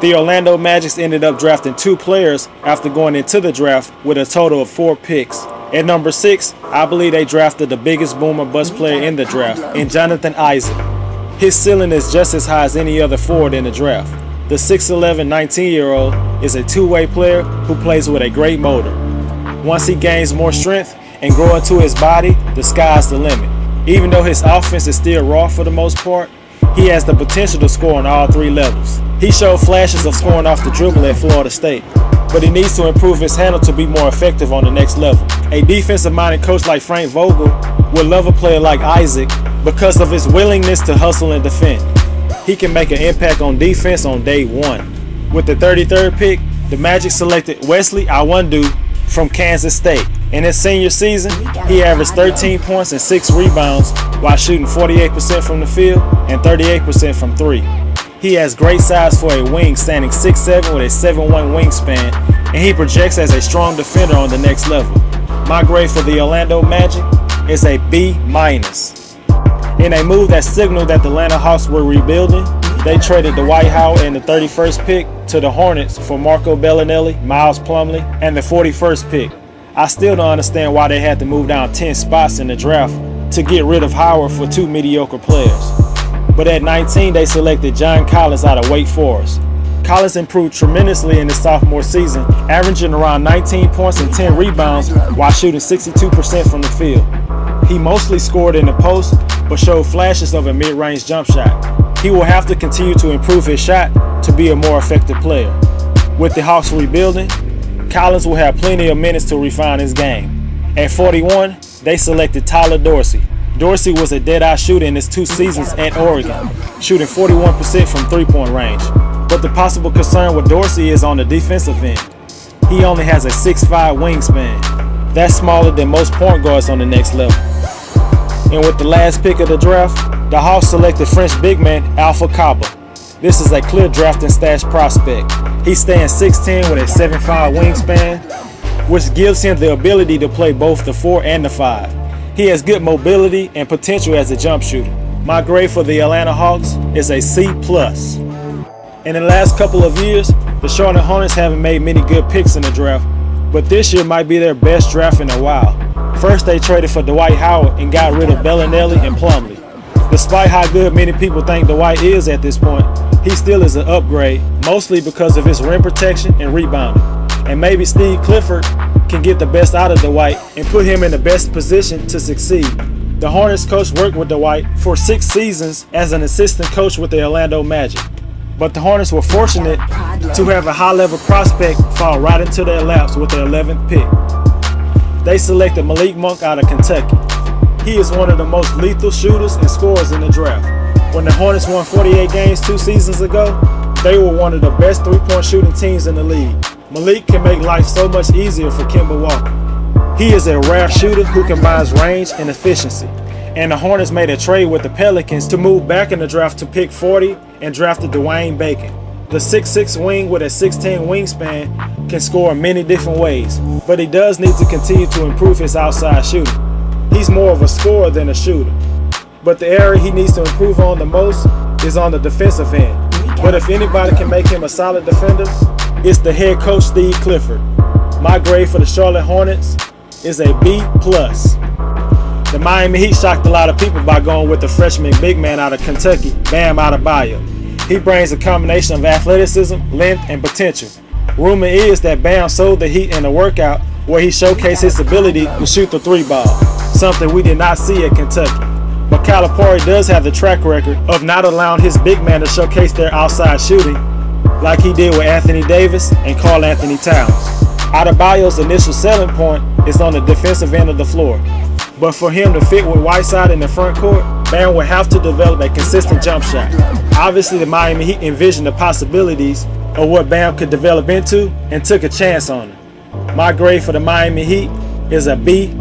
The Orlando Magic ended up drafting 2 players after going into the draft with a total of 4 picks. At number 6, I believe they drafted the biggest boom or bust player in the draft, in Jonathan Isaac. His ceiling is just as high as any other forward in the draft. The 6'11", 19-year-old is a two-way player who plays with a great motor. Once he gains more strength and grow into his body, the sky's the limit. Even though his offense is still raw for the most part, he has the potential to score on all 3 levels. He showed flashes of scoring off the dribble at Florida State, but he needs to improve his handle to be more effective on the next level. A defensive-minded coach like Frank Vogel would love a player like Isaac because of his willingness to hustle and defend. He can make an impact on defense on day 1. With the 33rd pick, the Magic selected Wesley Iwundu from Kansas State. In his senior season, he averaged 13 points and 6 rebounds while shooting 48% from the field and 38% from 3. He has great size for a wing, standing 6'7" with a 7'1" wingspan, and he projects as a strong defender on the next level. My grade for the Orlando Magic is a B-. In a move that signaled that the Atlanta Hawks were rebuilding, they traded Dwight in the 31st pick to the Hornets for Marco Bellinelli, Miles Plumlee, and the 41st pick. I still don't understand why they had to move down 10 spots in the draft to get rid of Howard for 2 mediocre players. But at 19, they selected John Collins out of Wake Forest. Collins improved tremendously in his sophomore season, averaging around 19 points and 10 rebounds while shooting 62% from the field. He mostly scored in the post, but showed flashes of a mid-range jump shot. He will have to continue to improve his shot to be a more effective player. With the Hawks rebuilding, Collins will have plenty of minutes to refine his game. At 41, they selected Tyler Dorsey. Dorsey was a dead-eye shooter in his 2 seasons at Oregon, shooting 41% from 3-point range. But the possible concern with Dorsey is on the defensive end. He only has a 6'5" wingspan. That's smaller than most point guards on the next level. And with the last pick of the draft, the Hawks selected French big man Alpha Kappa. This is a clear draft and stash prospect. He stands 6'10" with a 7'5" wingspan, which gives him the ability to play both the 4 and the 5. He has good mobility and potential as a jump shooter. My grade for the Atlanta Hawks is a C+. In the last couple of years, the Charlotte Hornets haven't made many good picks in the draft, but this year might be their best draft in a while. First, they traded for Dwight Howard and got rid of Bellinelli and Plumlee. Despite how good many people think Dwight is at this point, he still is an upgrade, mostly because of his rim protection and rebounding. And maybe Steve Clifford can get the best out of Dwight and put him in the best position to succeed. The Hornets coach worked with Dwight for 6 seasons as an assistant coach with the Orlando Magic. But the Hornets were fortunate to have a high-level prospect fall right into their laps with their 11th pick. They selected Malik Monk out of Kentucky. He is one of the most lethal shooters and scorers in the draft. When the Hornets won 48 games 2 seasons ago, they were one of the best 3-point shooting teams in the league. Malik can make life so much easier for Kemba Walker. He is a rare shooter who combines range and efficiency. And the Hornets made a trade with the Pelicans to move back in the draft to pick 40 and drafted Dwayne Bacon. The 6'6" wing with a 6'10" wingspan can score in many different ways, but he does need to continue to improve his outside shooting. He's more of a scorer than a shooter, but the area he needs to improve on the most is on the defensive end. But if anybody can make him a solid defender, it's the head coach Steve Clifford. My grade for the Charlotte Hornets is a B+. The Miami Heat shocked a lot of people by going with the freshman big man out of Kentucky, Bam Adebayo. He brings a combination of athleticism, length, and potential. Rumor is that Bam sold the Heat in a workout where he showcased his ability to shoot the 3-ball, something we did not see at Kentucky. But Calipari does have the track record of not allowing his big man to showcase their outside shooting like he did with Anthony Davis and Karl Anthony Towns. Adebayo's initial selling point is on the defensive end of the floor. But for him to fit with Whiteside in the front court, Bam would have to develop a consistent jump shot. Obviously, the Miami Heat envisioned the possibilities of what Bam could develop into and took a chance on it. My grade for the Miami Heat is a B-.